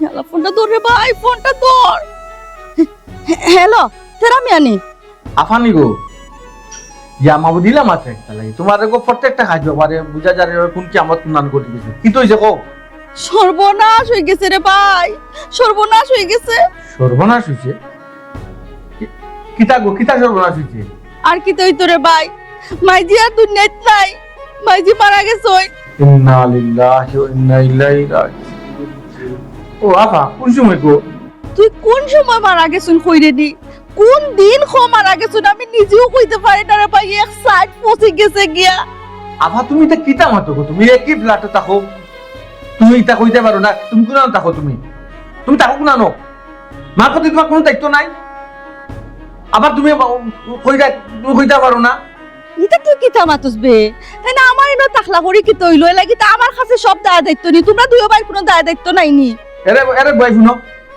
Hello ফোনটা ধর রে ভাই, ফোনটা ধর। হ্যালো তেরা মিয়ানি আফানি গো ইয়া মাবু দিলাম আছে তাহলে তোমার গো প্রত্যেকটা কাজ ব্যাপারে বুঝা যায় কোন কি আমার নান করতে গেছে কি তো হইছে কো সর্বনাশ হয়ে গেছে রে ভাই, সর্বনাশ হয়ে গেছে। সর্বনাশ হইছে কিতা গো কিতা সর্বনাশ হইছে আর কি তো রে ভাই, মাইজি আর দুনিয়াত নাই, মাইজি মারা গেছে। ইন্না লিল্লাহি ওয়া ইন্না ইলাইহি রাজিউন ও আফা কোন সময় গো তুই কোন সময় মারা গেছুন কইরে দি, কোন দিন মারা গেছুন আমি নিজেও কইতে পারি না রে ভাই, এক সাইড পচে গেছে গিয়া। আফা তুমি তো কিতা মাতো গো তুমি একই ফ্ল্যাটে থাকো তুমি এটা কইতে পারো না তুমি কোন থাকো তুমি তুমি থাকো না নো মা প্রতি তোমার কোনো দায়িত্ব নাই আবার তুমি কইতে পারো না এটা তুই কি তামাতুস বে, তাই না আমার এনো তাখলা করি কি তৈল লাগি তা আমার কাছে সব দায় দায়িত্ব নি, তোমরা দুইও ভাই কোনো দায় দায়িত্ব নাই নি। এরে এরে বয় শুনো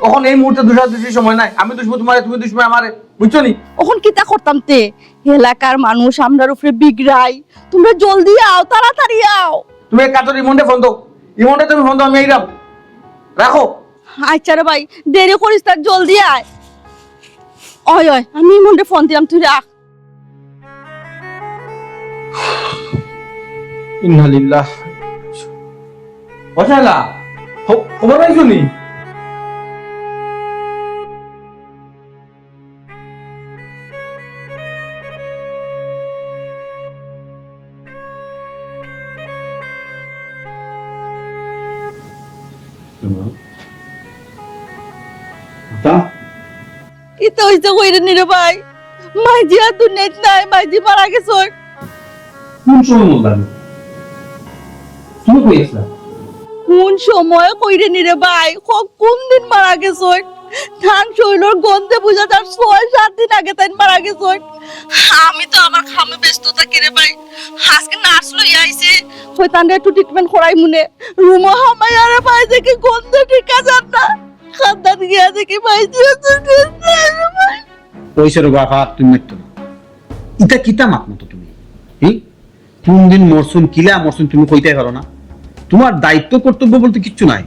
এখন এই মুহূর্তে দুষাদুষির সময় নাই, আমি দুষবো তোমারে তুমি দুষবে আমারে বুঝছো নি ওখন কিতা করতাম তে, এলাকার মানুষ আমরার উপরে বিগড়াই, তোমরা জলদি আও তাড়াতাড়ি আও। তুমি এক কাজের ইমন্ডে ফোন দাও ইমন্ডে তুমি ফোন দাও আমি এইরাম রাখো। আচ্ছা রে ভাই দেরি করিস তার জলদি আয়। ওই ওই আমি মন্ডে ফোন দিলাম, তুই রাখ। ইন্না লিল্লাহ ওশালা খবর পাইছো নি কিতা হইছে কইরে নি রে ভাই, মাইজি আর দুনিয়াত নাই, মাইজি মারা গেছে। কোন সময় বললাম তুমি কইছলা কোন সময় কইরে নি রে ভাই, কোন দিন মারা গেছে, ধান শৈলর গন্ধে বুঝা তার ৬-৭ দিন আগে তাই মারা গেছে। আমি তো আমার খামে ব্যস্ত থাকি রে ভাই, আজকে নার্স লই আইছে কই তান্ডে একটু ট্রিটমেন্ট করাই মনে রুম হামাই আরে ভাই দেখি গন্ধ ঠিক আছে না, খাদ্দান গিয়া দেখি ভাই পয়সার বাবা তুমি তো ইটা কিতা মাত মতো তুমি কোন দিন মরসুন কিলা মরসুন তুমি কইতে পারো না, তোমার দায়িত্ব কর্তব্য বলতে কিচ্ছু নাই।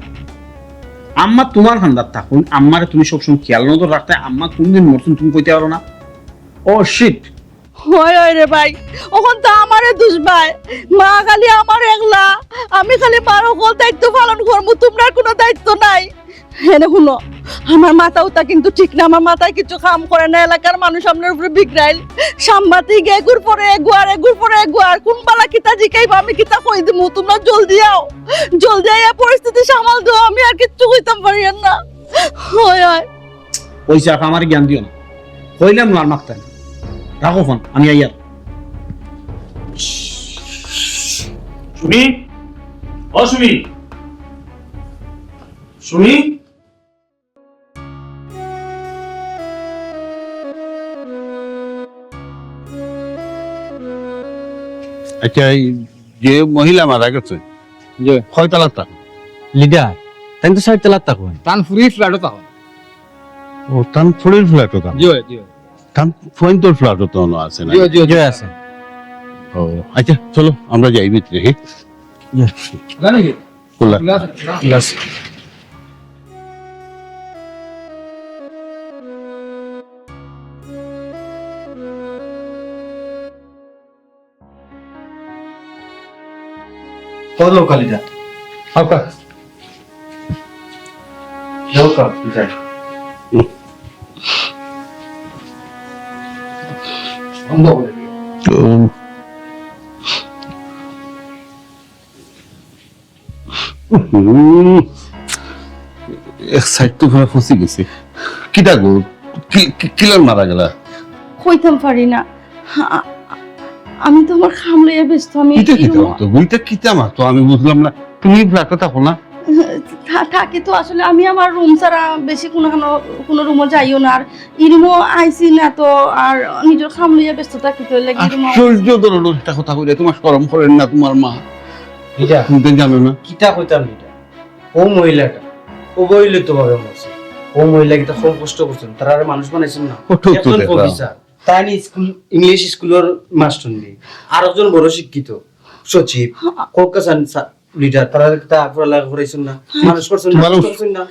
আম্মা তোমার হান্দার থাকুন আম্মারে তুমি সবসময় খেয়াল নজর রাখতে, আম্মা কোন দিন মরসুন তুমি কইতে পারো না। ও শিট হয় হয় রে ভাই, ওখান তো আমারে দুষ ভাই, মা খালি আমার একলা, আমি খালি মার সকল দায়িত্ব পালন করবো, তোমরা কোনো দায়িত্ব নাই। হেনে শুনো আমার মাথাও তা কিন্তু ঠিক না, আমার মাথায় কিছু কাম করে না, এলাকার মানুষ আপনার উপরে বিগড়াইল সাংবাদিক এগুর পরে এগুয়ার এগুর পরে এগুয়ার কোন বালা কিতা জিকাইবা আমি কিতা কই দিমু, তোমরা জলদি আও, জলদি আইয়া পরিস্থিতি সামাল দাও, আমি আর কিচ্ছু কইতাম পারি না। হয় হয় পয়সা আমার জ্ঞান দিও না, কইলাম না আর মাখতে না, রাখো ফোন আমি আইয়ার। সুমি ও সুমি সুমি আচ্ছা এই যে মহিলা মারা গেছে যে কয় তালাক থাকো লিডার তাই তো ৬০ তালাক থাকো তান ফুরি ফ্ল্যাটও তাও ও তান ফুলের ফ্ল্যাটও থাকো জিও জিও তান পয়েন্টর ফ্ল্যাটও তো আছে না জিও জিও জয় আছে ও আচ্ছা চলো আমরা যাই ভিতরে হ্যাঁ জানি কি খোলা গ্লাস কত লোকালিটা হালকা লোকা যাই বন্ধ করে এক সাইড তো ঘরে ফসি গেছে কিটা গো কিলার মারা গেলা কইতাম পারি না, আমি তো আমার খাম লইয়া ব্যস্ত, আমি কিটা কিটা তো বইটা কিটা মা তো আমি বুঝলাম না, তুমি ফ্ল্যাটে থাকো না থাকি তো আসলে আমি আমার রুম ছাড়া বেশি কোনো রুমও যাইও না, আর ইরুমও আইসি না তো, আর নিজের খাম লইয়া ব্যস্ত থাকি তো লাগি আশ্চর্য ধরনের একটা কথা কইলে তোমার শরম করেন না তোমার মা এটা তুমি জানো না কিতা কইতাম এটা, ও মহিলাটা ও বইলে তো ভাবে মরছে, ও মহিলা কিতা খুব কষ্ট করছেন, তারা মানুষ বানাইছেন না, ও ঠিক তো একজন দেখা। প্রফেসর তাই নি স্কুল ইংলিশ স্কুলের মাস্টার নেই, আর একজন বড় শিক্ষিত সচিব কলকাতা লিডার তারা কিতা পড়ালেখা করাইছেন না মানুষ করছেন না তোমার করছেন না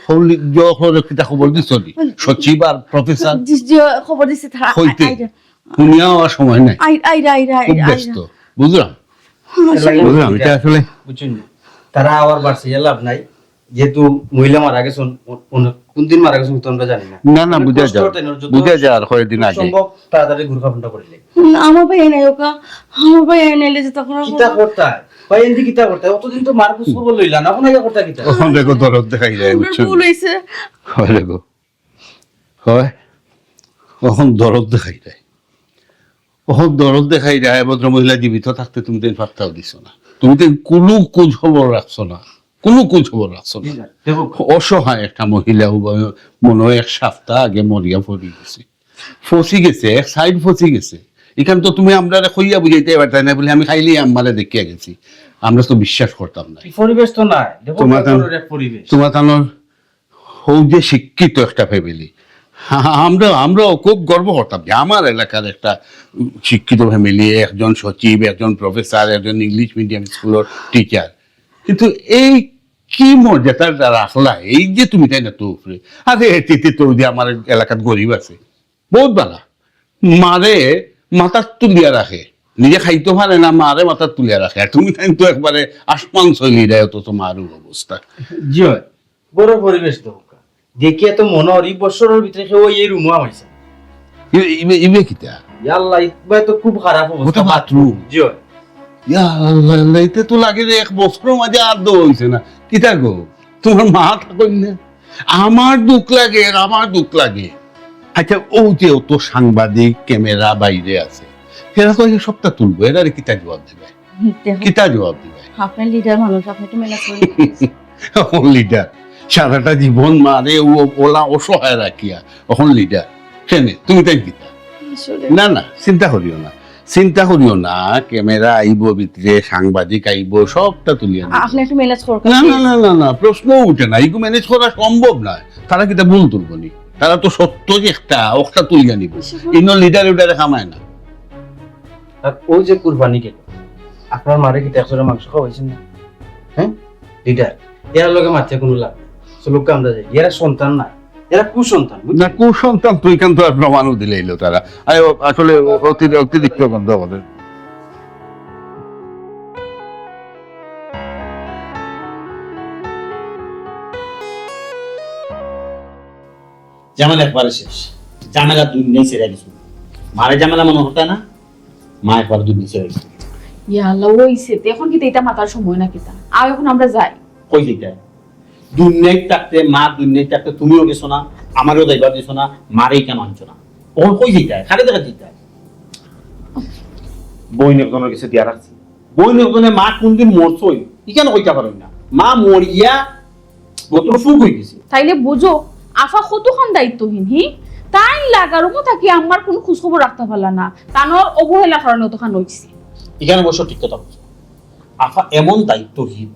কিতা খবর দিছ নি সচিব আর প্রফেসর যে খবর দিছে তারা হইতে শুনিয়াও আর সময় নাই আইরা খুব ব্যস্ত বুঝলাম বুঝলাম এটা আসলে বুঝছেন তারা আবার বাড়ছে লাভ নাই যেহেতু মহিলা মারা গেছেন কোন দিন মারা গেছেন তোমরা জানি না না বুঝা যা আর কয়েকদিন আগে সম্ভব তাড়াতাড়ি ঘুরখাপনটা করলে আমার ভাই নাই ওকা আমার ভাই নাইলে যে তখন কিতা করতা ভাই এন্দি কিতা করতা অতদিন তো মার খুশ খবর লইলা না কোন আগে করতা কিতা তখন দেখো দরদ দেখাই যায় বুঝছো ভুল হইছে হয় দেখো হয় কখন দরদ দেখাই যায় কখন দরদ দেখাই যায় ভদ্র মহিলা জীবিত থাকতে তুমি তো পাত্তাও দিছো না তুমি তো কোনো খোঁজ খবর রাখছো না কোনো খোঁজ খবর রাখছো না দেখো অসহায় একটা মহিলা মনে হয় এক সপ্তাহ আগে মরিয়া পড়ি গেছে ফসি গেছে এক সাইড ফসি গেছে এখানে তো তুমি আমরা খইয়া বুঝাইতে পারতাই না বলে আমি খাইলেই আমারে দেখিয়া গেছি আমরা তো বিশ্বাস করতাম না পরিবেশ তো নাই দেখো তোমার তো- এক পরিবেশ তোমার তানোর হৌ যে শিক্ষিত একটা ফ্যামিলি আমরাও খুব গর্ব করতাম যে আমার এলাকার একটা শিক্ষিত ফ্যামিলি একজন সচিব একজন প্রফেসর একজন ইংলিশ মিডিয়াম স্কুলের টিচার কিন্তু এই কি মর্যাদা রাখলা এই যে তুমি তাই না তো উপরে আরে এতে তো যে আমার এলাকার গরিব আছে বহুত বালা মারে মাথার তুলিয়া রাখে নিজে খাইতে পারে না মারে মাথার তুলিয়া রাখে আর তুমি তাই তো একবারে আসমান চলি দেয় তো তোমার অবস্থা জি হয় বড় পরিবেশ তো দেখি এত মনে হয় এই বছরের ভিতরে কেউ এই রুমা হয়েছে ইবে কিতা আল্লাহ ইকবাই তো খুব খারাপ ওটা অবস্থা বাথরুম জি হয় ইয়া আল্লাহ, এতে তো লাগে যে এক বছর মাঝে আর দো হইছে না কিতা গো তোমার মা থাকুন না আমার দুঃখ লাগে আর আমার দুঃখ লাগে আচ্ছা ও যে তো সাংবাদিক ক্যামেরা বাইরে আছে এরা তো এই সবটা তুলবো এরা কিতা জবাব দেবে কিতা জবাব দেবে আপনার লিডার মানুষ আপনি একটু মেলা করে লিডার সারাটা জীবন মারে ও ওলা অসহায় রাখিয়া এখন লিডার কেনে তুমি তাই কিতা আসলে না না চিন্তা করিও না চিন্তা করিও না ক্যামেরা আইব ভিতরে সাংবাদিক আইব সবটা তুলিয়া নিব। আপনি একটু মেলা করে না না না না না প্রশ্ন উঠে না এগুলো ম্যানেজ করা সম্ভব না তারা কিতা ভুল তুলব নি তারা তো সত্য যে একটা তুলিয়া নিব ইন লিডার উডারে খামায় না আর ও যে কুরবানি গেল আপনার মারে কি 100 মাংস খাওয়াইছেন না হ্যাঁ লিডার এরা লগে মারতে কোনো লাভ লোক আমরা যাই এরা সন্তান না এরা কুসন্তান না কুসন্তান তুই কেন তো আর প্রমাণও দিলে এলো তারা আসলে অতিরিক্ত গন্ধ আমাদের ঝামেলা একবারে শেষ ঝামেলা দুই নেই ছেড়ে গেছে মারে ঝামেলা মনে হতো না মা একবার দুই নেই ছেড়ে গেছে ইয়াল্লা ওইছে এখন কি এটা মাতার সময় না কিতা আর এখন আমরা যাই কই দিতে দুনিয়ায় থাকতে মা দুনিয়ায় থাকতে তুমিও গেছো না আমারও যাইবার দিছো না মারেই কেন আনছো না ওর কই দিতে খারে দেখা দিতে বই একজনের কাছে দিয়া রাখছি বই একজনে মা কোনদিন মরছই ই কেন কইতে পারেন না মা মরিয়া বতর ফুক হয়ে গেছে তাইলে বুঝো আফা কতক্ষণ দায়িত্বহীন হি তাই লাগার মতো থাকি আমার কোনো খোঁজখবর রাখতে পারলা না তানোর অবহেলা কারণে অতখান হয়েছে এখানে অবশ্য ঠিক কথা বলছো আফা এমন দায়িত্বহীন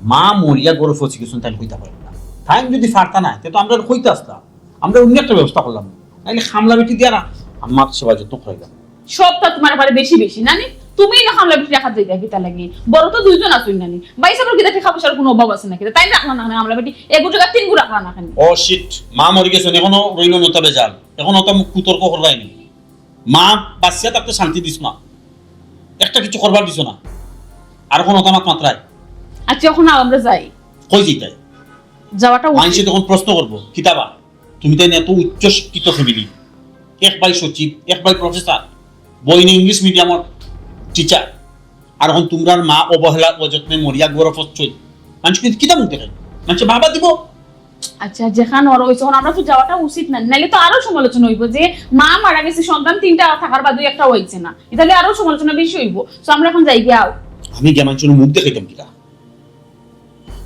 মা মরিয়া গড়ে ফসে গেছেন তাই কইতে পারেন না তাই যদি ফারতা না তো আমরা কইতে আসতাম আমরা অন্য একটা ব্যবস্থা করলাম নাহলে খামলা বেটি দিয়া না আমার সেবা যত্ন করে গেল সবটা তোমার পারে বেশি বেশি নানি তুমি না খামলা বেশি রাখা যাই কিতা লাগে বড় তো দুইজন আছুই নানি বাইশ আমার কিতা টাকা পয়সার কোনো অভাব আছে নাকি তাই রাখলা না আমরা বেটি এগু টাকা 3 গু রাখলা না কেন ও শিট মা মরে গেছেন এখনো রইল নতা বেজাল এখনো তো মুখ কুতর্ক করবাইনি মা বাচ্চা তাকে শান্তি দিস না একটা কিছু করবার দিছ না আর কোনো তামাক মাত্রায় আচ্ছা এখন আমরা যাই কই যেতাই যাওয়াটা মানুষে তখন প্রশ্ন করবো কিতাবা তুমি তাই এত উচ্চ শিক্ষিত ফ্যামিলি এক ভাই সচিব এক ভাই প্রফেসর বইনে ইংলিশ মিডিয়ামর টিচার আর এখন তোমরার মা অবহেলা অযত্নে মরিয়া গৌরব হচ্ছে মানুষ কিন্তু কিতা মুখ দেখায় মানুষ ভাবা দিব আচ্ছা যেখানে ওর হয়েছে আমরা তো যাওয়াটা উচিত না নাহলে তো আরো সমালোচনা হইব যে মা মারা গেছে সন্তান 3টা থাকার বাদে একটা হয়েছে না তাহলে আরো সমালোচনা বেশি হইব তো আমরা এখন যাই গিয়া আমি যে মানুষের মুখ দেখাইতাম কিনা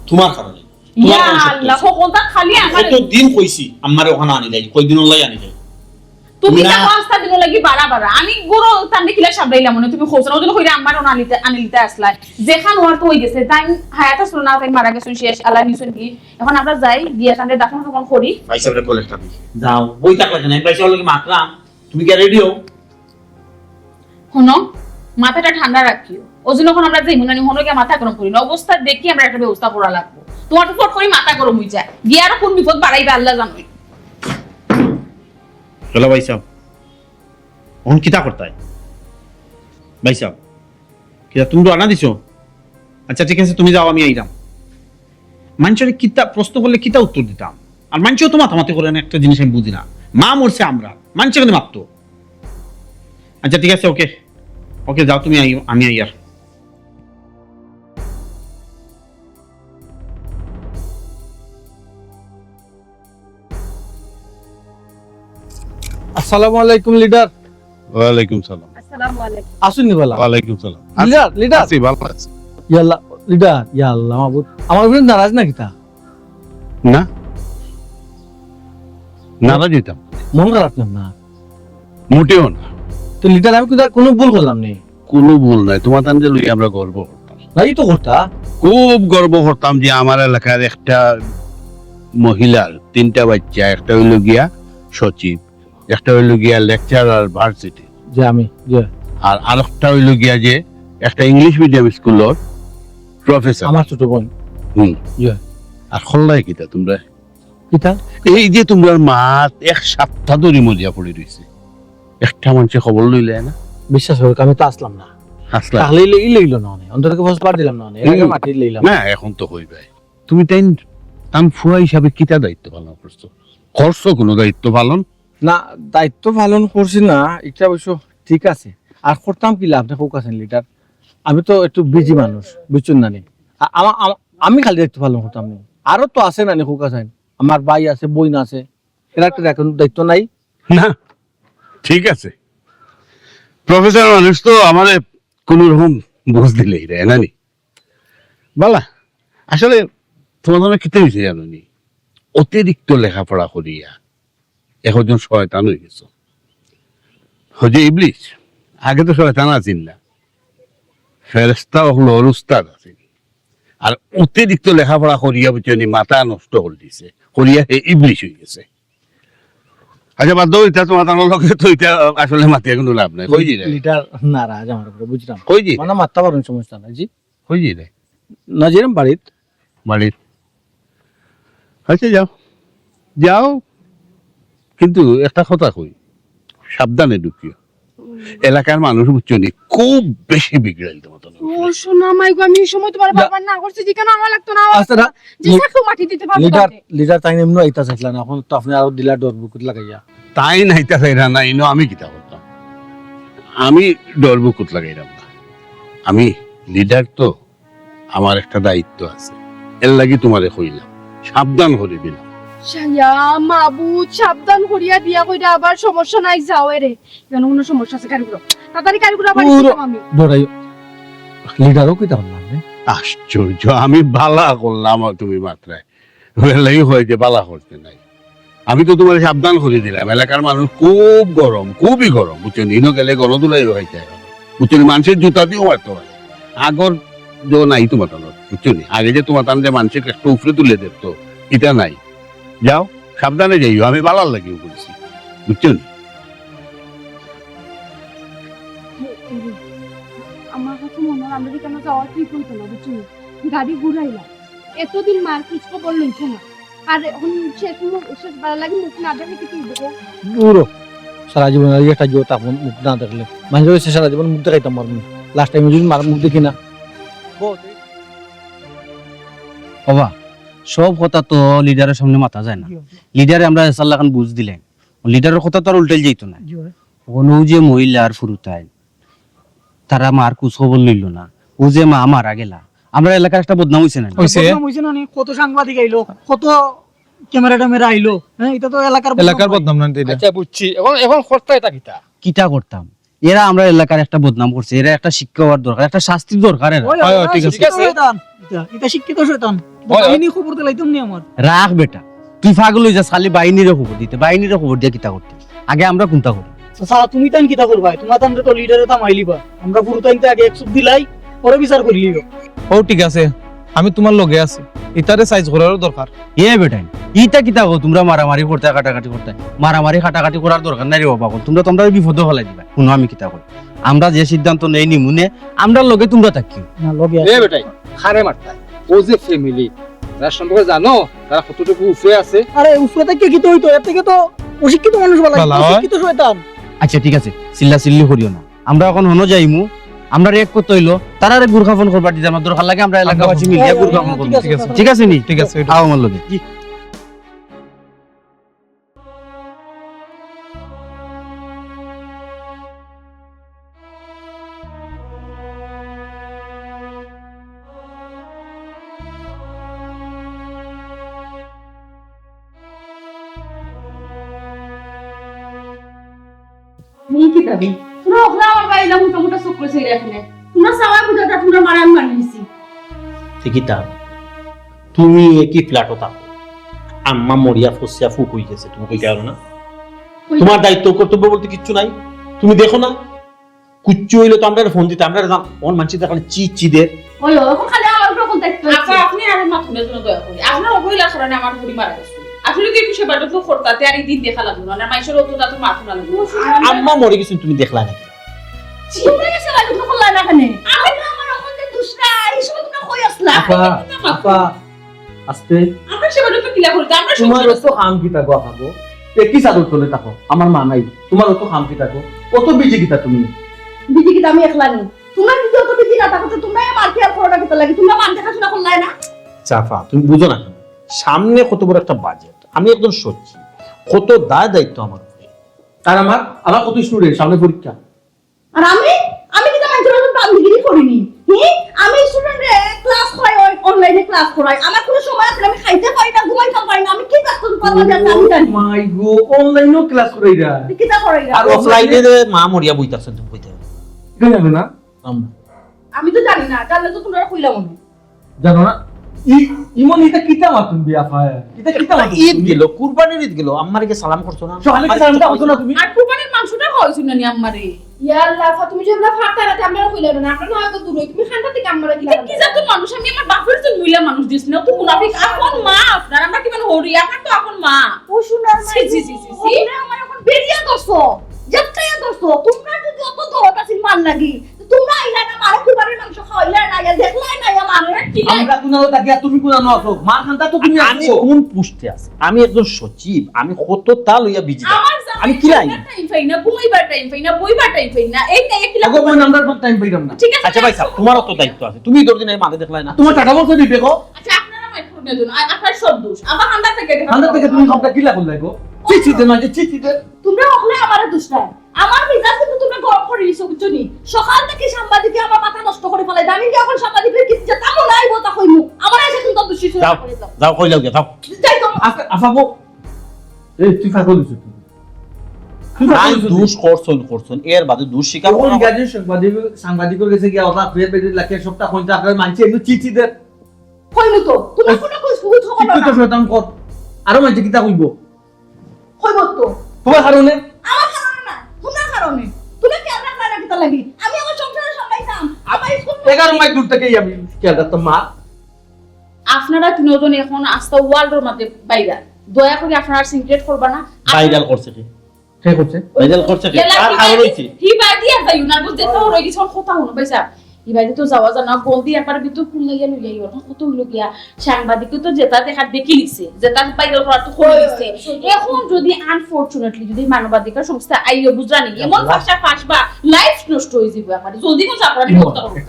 তোমার কারণে ইয়া আল্লাহ কোনটা খালি আমার কত দিন কইছি আমার ওখানে আনি যাই কই দিন লাই আনি যাই তুমি না। না পাঁচটা দিন লাগি বাড়া বাড়া আমি গুরু তান্ডে কিলা সাবরাইলাম মনে তুমি খোঁজ ওজন কইরা আমার আনিতে আনিলিতে আসলাই যেখান ওর তো হই গেছে তাই হায়াত আসলো না তাই মারা গেছে শেষ আল্লাহ নিছেন কি এখন আমরা যাই গিয়া তান্ডে দাফন তখন করি ভাই সাহেবের কোলে একটা যাও বই থাকলে কেন ভাই সাহেব লাগি মাত্রা তুমি কি রেডি হও শোনো মাথাটা ঠান্ডা রাখিও ওই জন্য এখন আমরা যে মুনানি হনকে মাথা গরম করি না, অবস্থা দেখি আমরা একটা ব্যবস্থা করা লাগবো। তোমার তো ফট করে মাথা গরম হয়ে যায়, গিয়ে আরো কোন বিপদ বাড়াইবে আল্লাহ জানোই। চলো ভাই সাহেব, এখন কিতা করতাই ভাই সাহেব? কিতা তুমি তো আনা দিছো? আচ্ছা ঠিক আছে, তুমি যাও, আমি আইলাম। মানুষের কিতা প্রশ্ন করলে কিতা উত্তর দিতাম, আর মানুষও তো মাথামাতি করে না। একটা জিনিস আমি বুঝি না, মা মরছে আমরা, মানুষের কেন মারতো? আচ্ছা ঠিক আছে, ওকে ওকে, যাও তুমি, আমি আইয়ার। আসসালামু আলাইকুম লিডার। ওয়ালাইকুম সালাম। আসসালামু আলাইকুম। আসুন বলা ওয়ালাইকুম সালাম। লিডার লিডার আছি, ভালো আছি। ইয়াল্লা লিডার, ইয়াল্লা মাহবুব, আমার উপরে নারাজ না কিতা? না নারাজ হইতাম মন খারাপ না? মোটেও না, তো লিডার আমি কোনো ভুল করলাম নেই? কোনো ভুল নাই। তোমার তান যে লই আমরা গর্ব করতাম, নাই তো করতা। খুব গর্ব করতাম যে আমার এলাকার একটা মহিলার 3টা বাচ্চা, একটা হইল গিয়া সচিব, একটা হইল গিয়া লেকচারার ভার্সিটি, যে আমি যে আর আরেকটা হইল গিয়া যে একটা ইংলিশ মিডিয়াম স্কুলের প্রফেসর। আমার ছোট বোন। হুম। ইয়া। আর খল্লাই কিতা তোমরা? কিতা? এই যে তোমরা মা 1 সপ্তাহ ধরে মরিয়া পড়ে রইছে, একটা মানুষের খবর লইলে না? বিশ্বাস করো আমি তো আসলাম না, হাসলা তাহলে লইল না অনেক অন্তরকে ফস পার দিলাম না অনেক, এর আগে মাটি লইলাম না, এখন তো হইবে। তুমি তাই তান ফুয়া হিসাবে কিতা দায়িত্ব পালন করছো? করছো কোনো দায়িত্ব পালন? না। দায়িত্ব পালন করছি না, এটা অবশ্য ঠিক আছে। আর করতাম কি লাভ? হোক আছেন লিডার, আমি তো একটু বিজি মানুষ, বুঝছেন না নি? আমি খালি দায়িত্ব পালন করতাম না, আরো তো আছে না নি হোক আছেন, আমার ভাই আছে, বোন আছে, এরা একটা দায়িত্ব নাই? না ঠিক আছে, প্রফেসর মানুষ তো আমাদের কোন রকম বুঝ দিলেই রে নানি বালা। আসলে তোমার নামে কিতে হয়েছে জানো নি? অতিরিক্ত লেখাপড়া করিয়া একজন শয়তান হয়ে গেছো। হজে ইবলিশ আগে তো শয়তান আছেন না, ফেরেস্তা হলো উস্তাদ আছে। আর অতিরিক্ত লেখাপড়া করিয়া বুঝছি মাথা নষ্ট করে দিছে, করিয়া হে ইবলিশ হয়ে গেছে। আচ্ছা বাদ দাও, এটা তোমার তানোর লগে তো এটা আসলে মাতিয়া কোনো লাভ নাই। কই জি রে? লিডার নারাজ আমার উপরে, বুঝলাম। কই জি? মানে মারতে পারেন, সমস্যা নাই জি। কই জি রে? না যেরম বাড়িত। বাড়ির। আচ্ছা যাও যাও, কিন্তু একটা কথা কই, সাবধানে ঢুকিও। এলাকার মানুষ বুঝছো নি খুব বেশি বিগড়াইল তোমার। ও শোনা মাইগো, আমি এই সময় তোমার বারবার না করছি যে কেন আমার লাগতো না, আচ্ছা যে সাকু মাটি দিতে পারবো। লিডার লিডার তাই এমনি আইতা চাইছিলেন, এখন তো আপনি আরো দিলা ডর বুকুত লাগাইয়া। তাই নাইতা চাইরা না, ইনো আমি কিতা করতাম? আমি ডর বুকুত লাগাইলাম না, আমি লিডার তো, আমার একটা দায়িত্ব আছে, এর লাগি তোমারে কইলাম, সাবধান করে দিলাম। শায়া মাবুদ, সাবধান করিয়া দিয়া কইরা আবার সমস্যা নাই যাও রে, কেন কোনো সমস্যা আছে কারিগুলো, তাড়াতাড়ি কারিগুলো আবার পুরো- দিতাম আমি। ডরাই লিডারও কইতা পারলাম না। আশ্চর্য, আমি বালা করলাম আর তুমি মাত্রায় লাগি হয়েছে, বালা করতে নাই। আমি তো তোমার সাবধান করে দিলাম, এলাকার মানুষ খুব গরম, খুবই গরম, বুঝছো? নিনো গেলে গণদুলাই হয়েছে, বুঝছো? মানুষের জুতা দিয়েও মারতে পারে। আগর যে নাই তোমার তানোর, বুঝছো নি? আগে যে তোমার তান যে মানুষের একটা উপরে তুলে দিত, এটা নাই। যাও সাবধানে যাইও, আমি বালার লাগিও বলছি, বুঝছো নি? আমার কাছে মনে হয় আমরা কেন যাওয়ার ঠিক হইতো না, বুঝছো? গাড়ি ঘুরাইলাম, এতদিন মার খোঁজ খবর লইছে না, আর এখন শেষ বেলা লাগে মুখ না দেখে কি দেবো? পুরো সারা জীবন আর একটা জোর তখন মুখ না দেখলে মানুষ হয়েছে, সারা জীবন মুখ দেখাইতাম পারবো। লাস্ট টাইম যদি মার মুখ দেখি না। বাবা, সব কথা তো লিডারের সামনে মাথা যায় না। লিডারে আমরা এসাল্লা খান বুঝ দিলেন, লিডারের কথা তো আর উল্টাই যাইতো না। কোনো যে মহিলা আর ফুরুতায় তারা মার কুছ খবর লইল না, ও যে মা মারা গেলা, আমরা এলাকার একটা বদনাম হইছে না? কত সাংবাদিক আইলো, কত ক্যামেরা ট্যামেরা আইলো, হ্যাঁ এটা তো এলাকার বদনাম না। আচ্ছা বুঝছি, এখন খরচা এটা কিতা? কিটা করতাম, এরা আমরা এলাকার একটা বদনাম করছে, এরা একটা শিক্ষা হওয়ার দরকার, একটা শাস্তির দরকার। এরা ঠিক আছে। এটা শিক্ষিত শয়তান, হয়। বাহিনী খবর দিলাইতাম নি আমার। রাখ বেটা, তুই পাগল হয়ে যাস, খালি বাহিনীরে খবর দিতে, বাহিনীরে খবর দিয়ে কিতা করতে। আগে আমরা কোনটা করি? সারা তুমি তান কিতা করবা? তোমার তান তো লিডারে তাম আইলিবা, আমরা পুরো তাইনতে আগে 100 দিলাই, পরে বিচার করি লিও। ও ঠিক আছে, আমি তোমার লগে আছি ইতারে সাইজ করারও দরকার এ বেটাই ইটা কিতা গো তোমরা মারামারি করতে কাটাকাটি করতে মারামারি কাটাকাটি করার দরকার নাই রে বাবা তোমরা বিপদে ফেলাই দিবা শুনো আমি কিতা করি আমরা যে সিদ্ধান্ত নেই নিমুনে আমরা লগে তোমরা থাকি না লগে এ বেটাই খারে মারতাই ও যে ফ্যামিলি তারা সম্পর্কে জানো তারা কতটুকু উফে আছে আরে উফরে থেকে কি তো হইতো এর থেকে তো অশিক্ষিত মানুষ বলা বালা হয়। অশিক্ষিত শয়তান আচ্ছা ঠিক আছে চিল্লা চিল্লি করিও না আমরা এখন হনো যাইমু আমরা এক করতে হইলো তারা গুরখাফন করবার দিতে আমার দরকার লাগে আমরা এলাকাবাসী মিলিয়ে গুরখাফন করবো ঠিক আছে, ঠিক আছে নি ঠিক আছে আও আমার লগে কি দাবি তোমরা ওখানে আমার বাইলা মোটা চোখ করেছে এখানে তোমরা সবাই বুঝাটা তোমরা মারান মানিছি ঠিকই তা তুমি একই ফ্ল্যাটও থাকো আম্মা মরিয়া ফসিয়া ফুক হয়ে গেছে তুমি কইতে পারো না তোমার দায়িত্ব কর্তব্য বলতে কিচ্ছু নাই তুমি দেখো না কুচ্চু হইলে তো আমরা ফোন দিতে আমরা অন মানছি দেখালে চি দে ওই এখন খালি আমার উপর কোন দায়িত্ব আপা আপনি আর মাথুনের জন্য দয়া করি আপনার অবহেলার কারণে আমার বুড়ি মারা গেছে আসলে কি কিছু বাড়ি তো করতাতে আর এই দিন দেখা লাগলো না মাইশের অত দাঁত মাথুন লাগলো আম্মা মরে গেছে তুমি দেখলা নাকি চিন্তা গেছে লাগে তো করলা না কেন আমি তো আমার ওখান থেকে দুসরা এই সময় তোমরা কই আসলা আপা আস্তে আমরা সেবাটা তো কিলা করতে আমরা তোমার সংসার অত খাম কি থাকো আপাগো একই চাদর তলে থাকো আমার মা নাই তোমার অত খাম কি থাকো কত বিজি কিতা তুমি বিজি কি আমি একলা নি তোমরা যদি অত বিজি না থাকো তো তোমরা আমার কি আর করোনা কিতা লাগে তোমরা মান দেখাশোনা করলাই না চাফা তুমি বুঝো না কেন? সামনে কত বড় একটা বাজেট আমি একদম সচ্ছি কত দায়িত্ব আমার উপরে আর আমার কত স্টুডেন্ট সামনে পরীক্ষা আর আমি কি তোমার জন্য বান্দিগিরি করিনি আমি স্টুডেন্টরে ক্লাস করাই অনলাইনে ক্লাস করাই আমার কোনো সময় আছে আমি খাইতে পারি না ঘুমাইতে পারি না আমি কি কাজ করতে পারবো না আমি জানি মাই গো অনলাইনও ক্লাস করাইরা কি তা করাই আর অফলাইনে মা মরিয়া বইতাছে তুমি কইতে জানো না আমি তো জানি না জানলে তো তোমরা কইলা মনে জানো না ইমন এটা কিতা মাতুন বিয়া পায় এটা কিতা মাতুন ঈদ গেল কুরবানির ঈদ গেল আম্মার কি সালাম করছো না সকালে কি সালামটা হতো না তুমি আর কুরবানির মাংসটা হইছিল না নি আমারে ইয়া আল্লাহ তুমি যে আমরা ফাটা রাতে আমরা কইলা না আমরা না তো দূর তুমি খানটা থেকে আমরা এটা কি জাতুন মানুষ আমি আমার বাপের জন্য মহিলা মানুষ দিছ না তো মুনাফিক আপন মা আপনার আমরা কি মানে হরি আপনার তো আপন মা ও শুনার জি, জি, জি, জি, জি। তোমরা আমার এখন বেরিয়া দছো যেটাই দছো তোমরা যদি অত দরদ আছে মান লাগি তোমরা আইলা না মারা কুরবানির মাংস খাইলা না ইয়া দেখলাই না ইয়া মারা কি আমরা কুনালো তাকিয়া তুমি কুনানো আছো মা খানটা তো তুমি আমি আছো কোন পুষ্টে আছে আমি একজন সচিব আমি কত তাল হইয়া বিজি আমার আমি কি লাই টাইম পাই না ঘুমাইবার টাইম পাই না বইবার টাইম পাই না এই টাই কিলা আগো মই নাম্বার পর টাইম পাইরাম না ঠিক আছে আচ্ছা ভাই সাহেব তোমারও তো দায়িত্ব আছে তুমি দর্দিন এই মাঝে দেখলাই না তোমার টাকা বলছো দিবে গো আচ্ছা আপনারা মাইক্রোফোনের জন্য আপনার সব দোষ আমার হান্ডা থেকে আন্দার থেকে তুমি সবটা কিলা করলে গো চিচিতে না যে চিচিতে তোমরা হলে আমারে দুষ্টা আমার মেজাজ কিন্তু তোমরা গরম করে দিছো বুঝছনি সকাল থেকে সাংবাদিকে আমার মাথা নষ্ট করে ফেলে আমি যখন সাংবাদিকের কিছু যেতাম নাই বতা কইমু আমার এসে কিন্তু দোষী যাও করে দাও যাও কই লাও যাও যাই তো আফাবো এই তুই ফাগল দিছ তুই নাই দোষ করছন এর বাদে দোষ স্বীকার কোন করো গাজে সাংবাদিকের কাছে গিয়া ওটা ফের বেজে লাখে সবটা কইতে আপনার মানছে এমনি চিচিতে কইমু তো তোমরা কোনো কুছ খবর তুই তো না শয়তান কর আরো মানছে কিতা কইব কইব তো তোমার কারণে আমার কারণে না তোমার কারণে তুমি কি আমরা না কিতা লাগি আমি আমার সংসারে সামলাইতাম আমার স্কুল 11 মাইল দূর থেকেই আমি খেয়াল রাখতাম মা আপনারা তিনজন এখন আস্তা ওয়ার্ল্ডের মধ্যে বাইরা দয়া করে আপনারা সিক্রেট করবা না ভাইরাল করছে কি কে করছে ভাইরাল করছে কি আর খবর হইছে হি বাইদি আর যাইও না বুঝতে তো রই গেছে কথা হলো পয়সা হি বাইদি তো যাওয়া জানা গন্দি একবার ভিতর ফুল লাইয়া লইয়া ওটা কত হলো গিয়া সাংবাদিক তো যেটা দেখা দেখি লিছে যেটা ভাইরাল করা তো করে দিছে এখন যদি আনফরচুনেটলি যদি মানবাধিকার সংস্থা আইও বুঝানি এমন ভাষা ফাঁসবা লাইফ নষ্ট হয়ে যাবে আমার জলদি করে আপনারা কথা বলতে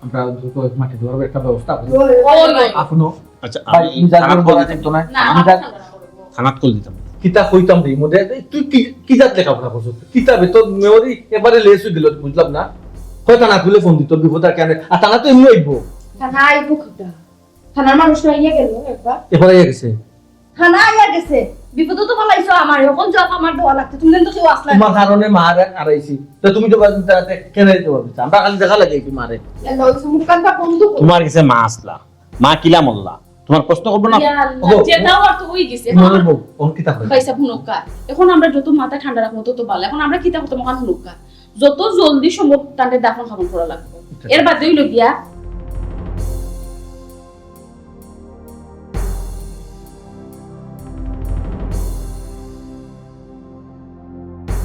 আমরা দুটো মাঠে ধরব একটা ব্যবস্থা করি ওই আপনো আচ্ছা ভাই আমি জানার বলা যেত না না আমি আমার থানাত কল দিতাম কিতা কইতাম রে মধ্যে তুই কি জাত লেখাপড়া করছ কিতাবে তো মেমরি এবারে লেসু দিল বুঝলাম না হয়তো না খুলে ফোন দিত বিপদ আর কেন আর তারা তো এমনি আইবো থানা আইব খুঁটা থানার মানুষ আইয়া গেল একবার এবারে গেছে খানা আইয়া গেছে বিপদ তো ফলাইছো আমার এখন জব আমার দেওয়া লাগতে তুমি তো কেউ আসলা তোমার কারণে মার আড়াইছি তো তুমি তো তাতে কেন দিতে পারবে আমরা খালি দেখা লাগে কি মারে মুখকানটা বন্ধ কর তোমার কাছে মা আসলা মা কিলা মল্লা তোমার কষ্ট করবো না ইয়া আল্লাহ যেটাও আর তো হই গেছে মনে বউ কোন কিতা হয় পয়সা ভুনুকা এখন আমরা যত মাথা ঠান্ডা রাখবো তত ভালো এখন আমরা কিতা করতে মহান ভুনুকা যত জলদি সম্ভব তাদের দাফন খাবন করা লাগবে এর বাদে হইল গিয়া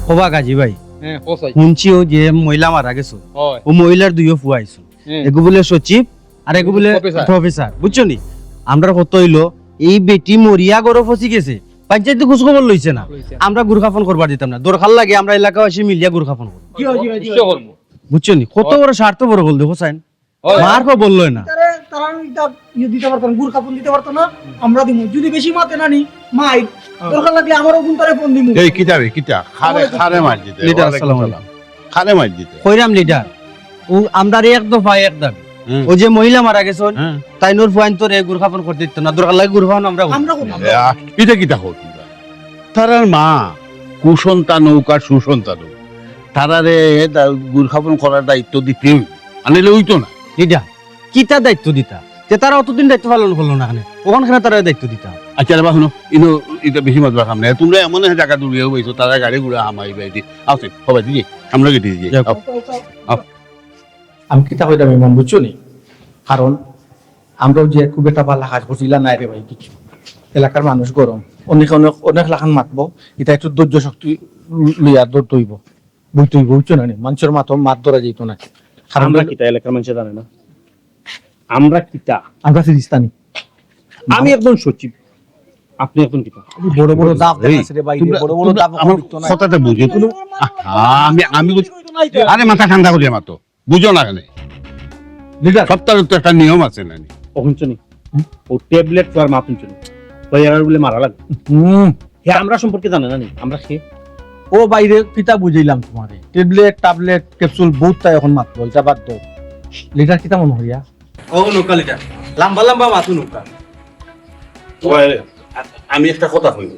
ওবা গাজী ভাই হ্যাঁ পছাই শুনছি ও যে মহিলা মারা গেছো হয় ও মহিলার দুইও ফুয়া আইছো এগু বলে সচিব আর এগু বলে প্রফেসর। প্রফেসর বুঝছো নি আমরা কত হইলো এই বেটি মরিয়া গরো ফসি গেছে পঞ্চায়েত খোঁজ খবর লইছে না আমরা গুরখাফন করবার দিতাম না দরকার লাগে আমরা এলাকাবাসী মিলিয়া গুরখাফন করব নিশ্চয় করবো বুঝছো নি কত বড় স্বার্থ বড় বল দেখো সাইন মার পর বললো না তারা এটা ইয়ে দিতে পারতো না গুড় কাপড় দিতে পারতো না আমরা দিমু যদি বেশি মাতে না নি মাই দরকার লাগলে আমারও গুণ তারে ফোন দিমু এই কিতা রে কিতা খারে মার দিতে লিডার, আসসালামু আলাইকুম। খারে মার দিতে কইরাম লিডার ও আমরা এক দফা এক দাবি হুম। ও যে মহিলা মারা গেছেন হ্যাঁ। তাই নোর ফুয়াইন তোর গুরখাফন করতে দিত না দরকার লাগে গুরখাফন আমরা করবো। আমরা করবো এটা কিতা হোক তারার মা কুসন্তান হোক আর সুসন্তান হোক তারারে গুরখাপন করার দায়িত্ব দিতে আনিলে হইতো না লিডার কিতা দায়িত্ব দিতা যে তারা অতদিন দায়িত্ব পালন করলো না এখানে ওখানে তারা দায়িত্ব দিতা আচ্ছা রে শুনো ইনো এটা বেশি মাতবা কাম নাই তোমরা এমন এক জায়গা দূরে হইছো তারা গাড়ি ঘুরে হামাই বাইদি আসেন সবাই দিদি আমরা গেটি দিদি যাও। আমি কিতা কইতাম ইমাম বুঝছো নি কারণ আমরাও যে খুব একটা ভালো কাজ করছিলাম নাই রে ভাই কিছু এলাকার মানুষ গরম অনেক অনেক অনেক লাখান মাতবো এটা একটু ধৈর্য শক্তি লইয়া দৌড় তৈব বুঝতে হইব বুঝছো না নি মানুষের মাত ধরা যেত না কারণ আমরা কিতা এলাকার মানুষ জানে না আমরা কিতা আমরা ফিরিস্তানি আমি একজন সচিব আপনি এখন কিতা বড় বড় দাব এই, আছে রে ভাই তোমরা- বড় বড় তোমরা দাব আমার করতো না কথাটা বুঝে তুমি আমি আমি আরে মাথা ঠান্ডা করিয়া মাতো বুঝো না কেন লিডার সপ্তাহের তো একটা নিয়ম আছে না অহুঞ্চনি ও ট্যাবলেট তো আর মাপুঞ্চনি ওই আর বলে মারা লাগে হে আমরা সম্পর্কে জানে না নি আমরা খেয়ে ও বাইরে কিতা বুঝাইলাম তোমারে ট্যাবলেট ক্যাপসুল বহুত তাই এখন মাত্র এটা বাদ দাও লিডার কিতা মনে হইয়া ও নৌকা লিটার লম্বা লম্বা মাথু নৌকা আমি একটা কথা কইব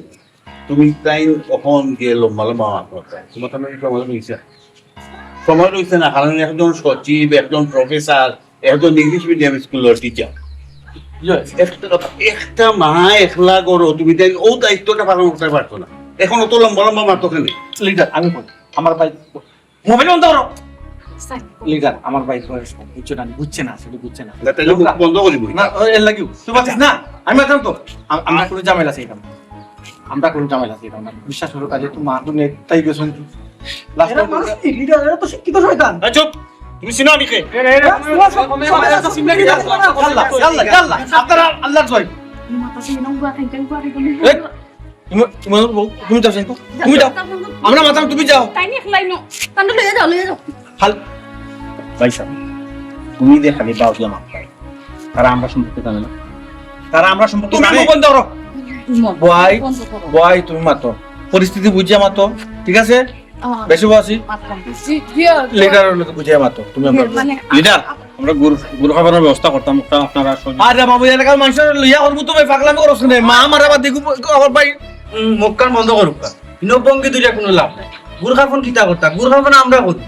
তুমি তাই কখন গিয়ে লম্বা লম্বা মাত তোমার তো আমি সময় রয়েছে সময় রয়েছে না কারণ একজন সচিব একজন প্রফেসর একজন ইংলিশ মিডিয়াম স্কুলের টিচার একটা মা একলা করো তুমি তাই ও দায়িত্বটা পালন করতে পারতো না এখন অত লম্বা লম্বা মাতো কেন লিডার আমি বল আমার ভাই মোবাইল বন্ধ করো লিডার আমার ভাই বয়স কম, বুঝছো না বুঝছে না সেটা বুঝছে না তাহলে মুখ বন্ধ করিব না এর লাগিও তুই বলছিস না আমি মাত্র তো আমরা কোনো ঝামেলা চাইতাম না। আমরা কোনো ঝামেলা চাইতাম না বিশ্বাস করো কাজে তুমি মা তুমি তাই গেছো লাস্ট লিডার এরা তো শিক্ষিত শয়তান চুপ তুমি চিনো আমি কে আপনারা আল্লাহর জয় তুমি যাও তুমি যাও আমরা মাতাম তুমি যাও তাই নিয়ে খেলাই নো তান্ডে লইয়া যাও হাল ভাইসা তুমি দে খালি বাউ দিয়া মাপ তারা আমরা সম্পর্কে জানে না তারা আমরা সম্পর্কে তুমি জানে মুখ বন্ধ করো বয় বয় তুমি মাতো পরিস্থিতি বুঝিয়া মাতো ঠিক আছে বেশি বসি লিডার লোকে বুঝিয়া মাতো তুমি লিডার আমরা গুরু খাবারের ব্যবস্থা করতাম একটা আপনারা আরে বাবু এলাকার মানুষের লইয়া করবো তুমি পাগলামি করছ না মা মারা বাদ দেখু আমার ভাই মুখ কান বন্ধ করুক নবঙ্গি দুইটা কোনো লাভ নাই গুরখাফন কিতা করতা গুরখাফন আমরা করি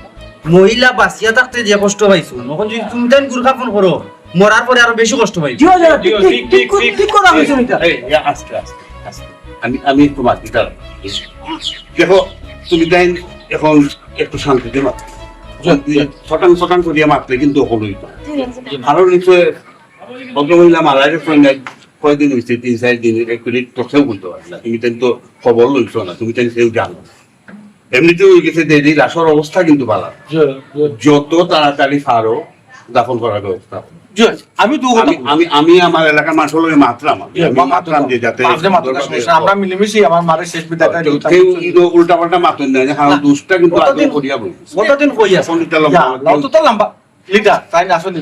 মহিলা বাঁচিয়া থাকতে যে কষ্ট পাইছো এখন যদি তুমি তাই গুরখাফন করো মরার পরে আরো বেশি কষ্ট পাইছো ঠিক কথা হয়েছে এটা এই আস্তে আস্তে আস্তে আমি তোমার গিটার দেখো তুমি তাই এখন একটু শান্তিতে মাত ছটাং ছটাং করিয়া মাতলে কিন্তু হলোই তো আরো নিশ্চয় ভদ্রমহিলা মারা গেছেন কয়দিন হয়েছে 3-4 দিন একটু তোকেও বলতে পারি না তুমি তাই তো খবর লইছো না তুমি তাই সেও জানো এমনিতেও হয়ে গেছে দেরি লাশের অবস্থা কিন্তু ভালো যত তাড়াতাড়ি পারো দাফন করার ব্যবস্থা আমি তো আমি আমার এলাকার মানুষের লগে মাত্রাম মাত্রাম যে যাতে আমরা মিলেমিশে আমার মারের শেষ বিদায়টা কেউ উল্টা পাল্টা মাতুন না যে কারণ দুষ্টা কিন্তু আগে করিয়া বলি কতদিন কই আছে পন্ডিতা লম্বা তো লম্বা লিডার তাই না আসলে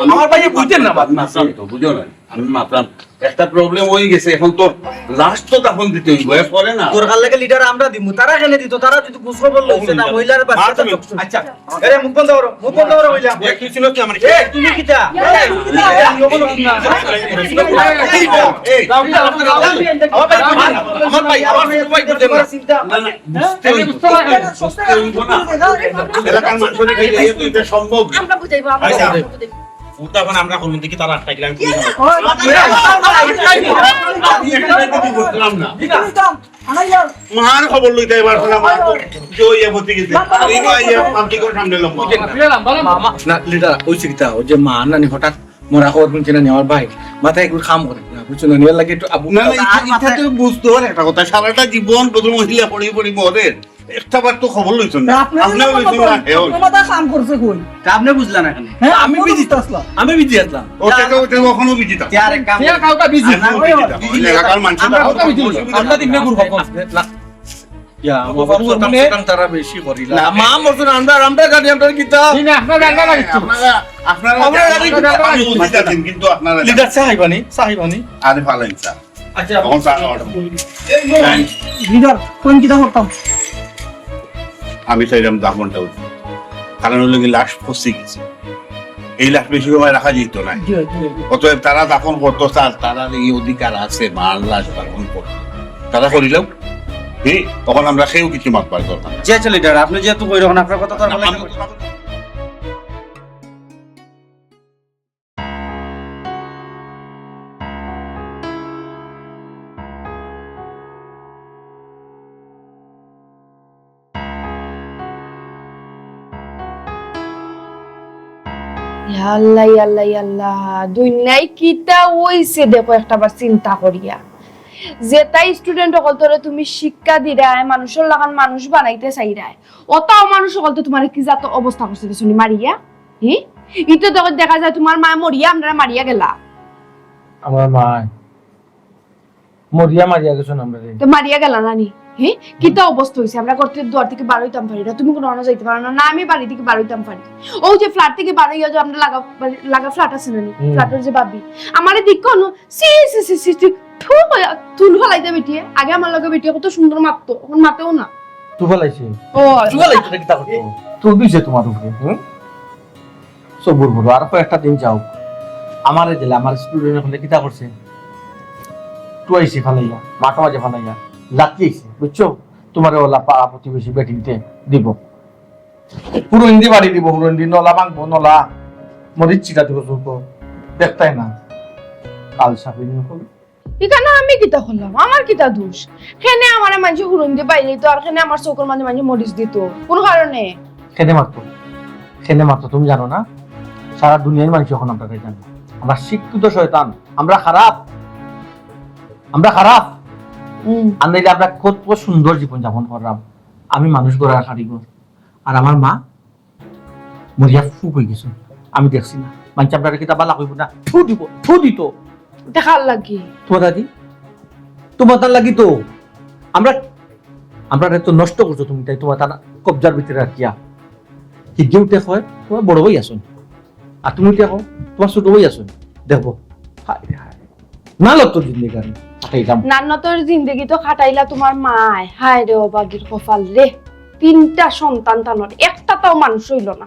আমার ভাই বুঝতেন না বাদ মাত্রাম তো বুঝো না আমি মাত্রাম একটা প্রবলেম হয়ে গেছে এখন তো লাস্ট তো তখন দিতে হইব পরে না দরকার লাগে লিডার আমরা দিমু তারা কেনে দিত তারা যদি খোঁজ খবর লইছে না মহিলার বাচ্চা আচ্ছা আরে মুখ বন্ধ করো হইলা কি ছিল কি আমার তুমি কিটা আমার ভাই বুঝতে না না না বুঝতে হইব না এলাকার মানুষের এটা সম্ভব আমরা বুঝাইবো আমরা বুঝাইবো ওটা এখন আমরা করব দেখি তারা আটকাই গেলাম আমি এখানে বুঝলাম না মার খবর লইতে এবার আমার জয় এবতি গেছে আমি ইয়ে পার্টি করে সামনে লম্বা মামা না লিডার ওই চিকিতা ও যে মা নানি হঠাৎ মোরা খবর শুনছে না আমার ভাই মাথায় একটু খাম করে না বুঝছো না নিয়ে লাগে একটু আবু না না এটা তো বুঝতে হবে একটা কথা সারাটা জীবন প্রথম মহিলা পড়ি পড়ি মরে একটা বার তো খবর লইছেন না আপনি আপনিও লইছেন না হেও মাথা কাম করছে কই তা আপনি বুঝলেন না কেন হ্যাঁ আমি বিজি আসলাম আমি বিজি আসলাম ওটা তো কখনো বিজি থাকো আর এক কাম ইয়া কাউটা বিজি এলাকার মানুষ আমরা দিনে গুরু হকম তারা বেশি করিলা মা মতন আমরা গাড়ি আমরা কিতা দিনে আপনার জানা না কিছু কিন্তু আপনারা লিডার সাহিবানি আরে ভালো ইচ্ছা আচ্ছা তখন লিডার কোন কিতা করতাম আমি চাইলাম 10 ঘন্টা উঠি কারণ হলো কি লাশ ফসে গেছে এই লাশ বেশি সময় রাখা যেত না অতএব তারা দাফন করতো তারা এই অধিকার আছে মার লাশ দাফন করতো তারা করিলেও তখন আমরা সেও কিছু মাতবার দরকার জি আচ্ছা লিডার আপনি যেহেতু কই রকম আপনার কথা তো আর বলা যাবে না। আল্লাহ আল্লাহ আল্লাহ দুনিয়ায় কিতা হইছে দেখো একটাবার চিন্তা করিয়া যে তাই স্টুডেন্ট সকল তোরে তুমি শিক্ষা দিরায় মানুষের লাগান মানুষ বানাইতে চাইরায় অত মানুষ সকল তো তোমার কি জাত অবস্থা করছে শুনি মারিয়া হি ইতো দেখো দেখা যায় তোমার মা মরিয়া আমরা মারিয়া গেলা আমার মা মরিয়া মারিয়া গেছেন আমরা তো মারিয়া গেলা নানি হি কিতা অবস্থা হইছে আমরা করতে দুয়ার থেকে বার হইতাম পারি না তুমি কোনো অন্য যাইতে পারো না আমি বাড়ি থেকে বার হইতাম পারি ও যে ফ্ল্যাট থেকে বার হইয়া যে আমরা লাগা ফ্ল্যাট আছে নানি ফ্ল্যাটের যে বাবি আমারে দিক কোন সি সি সি সি তুল ফলাইতে বেটিয়ে আগে আমার লগে বেটিয়ে কত সুন্দর মারতো এখন মাতেও না তুই ফলাইছি ও তুই ফলাইছি কিতা করতো তুই দিছে তোমার উপরে সবুর বড় আর একটা দিন যাও আমারে দিলে আমার স্টুডেন্ট হলে কিতা করছে তুই আইছি ফালাইয়া মাঠা মাঝে ফালাইয়া লাতিয়েছে বুঝছো তোমার ওলা পাড়া প্রতিবেশী ব্যাটিংতে দিব পুরো হিন্দি বাড়ি দিব পুরো হিন্দি নলা ভাঙবো নলা মরিচ চিটা দিব চুপ দেখতাই না কাল সাপিনি হল এখানে আমি কিতা করলাম আমার কিতা দোষ খেনে আমার মানুষ হুরুন দিয়ে বাইরে তো আর খেনে আমার চোখের মাঝে মাঝে মরিচ দিত কোন কারণে খেনে মারতো তুমি জানো না সারা দুনিয়ার মানুষ এখন আমরা জানি আমরা শিক্ষিত শয়তান আমরা খারাপ আনলে আমরা কত সুন্দর জীবন যাপন করলাম আমি মানুষ গড়ার কারিগর আর আমার মা মরিয়া ফুক হয়ে গেছে আমি দেখছি না মানুষ আপনারা কিতা বালা কইব না ফু দিত দেখার লাগি তোমার তার লাগি তো আমরা তো নষ্ট করছো তুমি তাই তোমার তার কবজার ভিতরে রাখিয়া কি গেউটে হয় তোমার বড় ভাই আসুন আর তুমি দেখো তোমার ছোট ভাই আসুন দেখবো না লত্তর জিন্দিগার নান্নতর জিন্দগি তো খাটাইলা তোমার মায় হায় রে অবাগির কপাল রে 3টা সন্তান তানোর একটা তাও মানুষ হইল না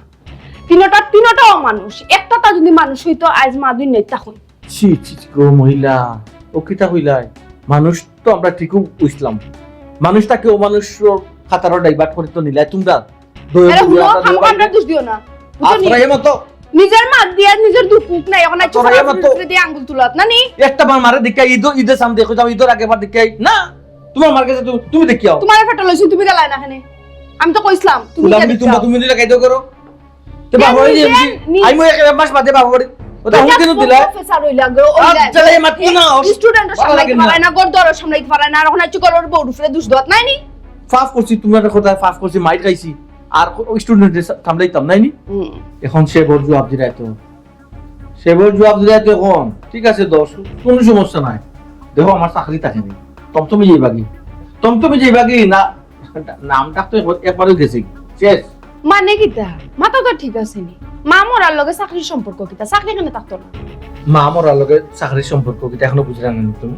তিনটাও মানুষ একটা তা যদি মানুষ হইতো আজ মা দুই নেই তখন গো মহিলা ও কিতা হইলাই মানুষ তো আমরা ঠিকও বুঝলাম মানুষটাকে ও মানুষ খাতারও ডাইভার্ট করে তো নিলাই তোমরা আমরা দোষ দিও না নিজের মা দিয়া নিজের দুঃখ নাই এখন দিয়ে আঙ্গুল তুলাত না নি একটা বার মারে দেখাই ঈদের সামনে দেখো যাও ঈদের আগে বার দেখাই না তোমার মার কাছে তুমি দেখিও তোমার ফটো লইছি তুমি গেলাই না এখানে আমি তো কইছিলাম তুমি দিলা কাইদো করো তো বাবা এই আই মই এক মাস বাদে বাবা বাড়ি ওটা হুন কেন দিলা প্রফেসর হইলা গো চলে মাতু না স্টুডেন্ট সামলাইতে পারে না গড় দর সামলাইতে পারে না আর এখন আইছো করর বড় ফ্রে দুষ দত নাই নি ফাফ করছি তোমার কথা ফাফ করছি মাইট খাইছি আর স্টুডেন্টের সামলাইতাম নাই নি এখন সে বড় জবাব দিরাই তো এখন ঠিক আছে দোষ কোনো সমস্যা নাই দেখো আমার চাকরি থাকে নি তুমি যেই বাগি না নামটা তো একবারই গেছে শেষ মানে কিটা মাথা তো ঠিক আছে নি মা মরার লগে চাকরির সম্পর্ক কিটা চাকরি কেন থাকতো না মা মরার লগে চাকরির সম্পর্ক কিটা এখনো বুঝে না তুমি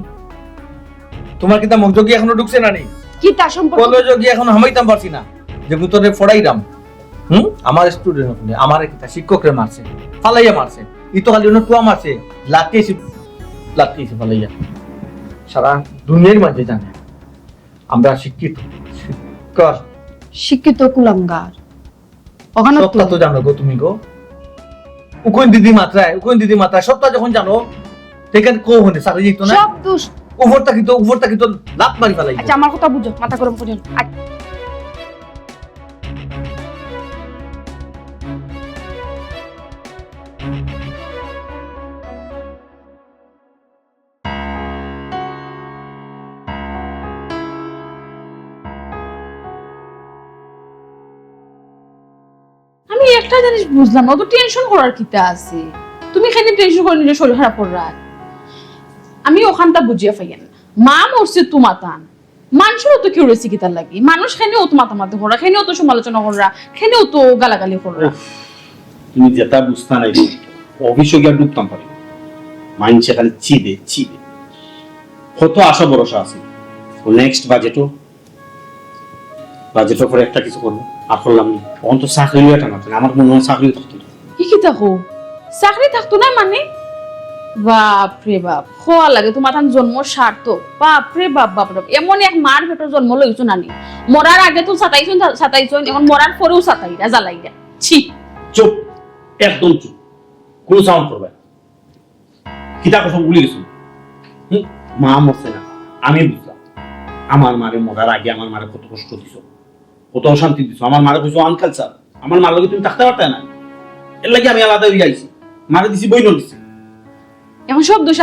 তোমার কিটা মগজ কি এখনো ঢুকছে না নি কিটা সম্পর্ক কলেজ গিয়ে এখন হামাইতাম পারছি না যে গুতরে ফড়াইরাম আমার স্টুডেন্ট হলে আমার কিটা শিক্ষকরে মারছে ফালাইয়া মারছে ই তো খালি টুয়া মারছে লাতিয়েছে ফালাইয়া সারা দুনিয়ার মাঝে জানে আমরা শিক্ষিত কুলাঙ্গার ওখানে সত্তা তো জানো গো তুমি গো উকোন দিদি মাত্রায় সত্তা যখন জানো তেকান কো হনে চাকরি যেত না সব দোষ উপরটা কি তো লাত মারি ফেলাই আচ্ছা আমার কথা বুঝো মাথা গরম করিও একটা জিনিস বুঝলাম না, তো টেনশন করার কিতা আছে? তুমি এখানে টেনশন করে নিজে শরীর খারাপ করার, আমি ওখানটা বুঝিয়ে পাইয়েন। মা মরছে তোমাতান, মানুষেরও তো কিউরিয়াসিটি কিতার লাগে, মানুষ খেনেও তো মাতামাতি করা, খেনেও তো সমালোচনা করা, খেনেও তো গালাগালি করা। তুমি যেটা বুঝতা নাই অফিসে গিয়ে ডুবতাম পারি, মাইন্ডসে খালি চিবে চিবে। কত আশা ভরসা আছে নেক্সট বাজেটের পরে একটা কিছু করবো, আর করলাম না। তখন তো চাকরি এটা না, আমার মনে হয় চাকরি থাকতো না। কি থাকো চাকরি থাকতো না মানে? বাপরে বাপ, খোয়া লাগে তোমার তান জন্ম সার্থক। বাপরে বাপ বাপরে বাপ, এমন এক মার ভেতর জন্ম লইছো নানি, মরার আগে তো সাতাইছন, এখন মরার পরেও সাতাইরা জ্বালাইরা। ছি, চুপ, একদম চুপ, কোনো সাউন্ড করবে না। কিতা কথা ভুলে গেছো? মা মরছে না, আমি বুঝলাম। আমার মারে মরার আগে আমার মারে কত কষ্ট দিছো, কত অশান্তি দিছো। আমার মারে কইছো আনকালচার, আমার মার লগে তুমি থাকতে পারতে না, এর লাগে আমি আলাদা হয়ে যাইছি। মারে দিছি বই দিছি। এখন সব দোষ